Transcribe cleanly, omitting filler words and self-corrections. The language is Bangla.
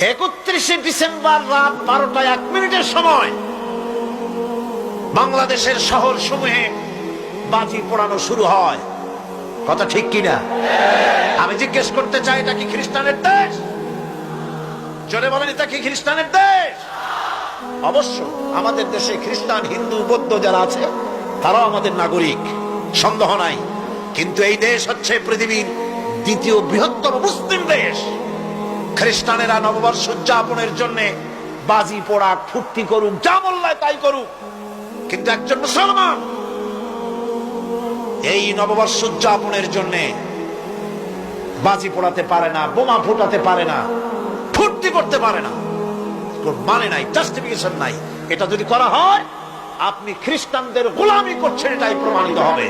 31শে ডিসেম্বর রাত 12টা 1 মিনিটের সময় বাংলাদেশের শহর সমূহে বাজি পোড়ানো শুরু হয়। কথা ঠিক কিনা? আমি জিজ্ঞেস করতে চাই, এটা কি খ্রিস্টানের দেশ? জোরে বলেন, এটা কি খ্রিস্টানের দেশ? অবশ্য আমাদের দেশে খ্রিস্টান, হিন্দু, বৌদ্ধ যারা আছে তারাও আমাদের নাগরিক, সন্দেহ নাই। কিন্তু এই দেশ হচ্ছে পৃথিবীর দ্বিতীয় বৃহত্তম মুসলিম দেশ। খ্রিস্টানেরা নববর্ষ উদযাপনের জন্য বাজি পোড়াক, ফুর্তি করুক, যা মোল্লায় তাই করুক, কিন্তু একজন মুসলমান এই নববর্ষ উদযাপনের জন্য বাজি পোড়াতে পারে না, বোমা ফুটাতে পারে না, ফুর্তি করতে পারে না। মানে নাই, জাস্টিফিকেশন নাই। এটা যদি করা হয় আপনি খ্রিস্টানদের গোলামি করছেন, এটাই প্রমাণিত হবে।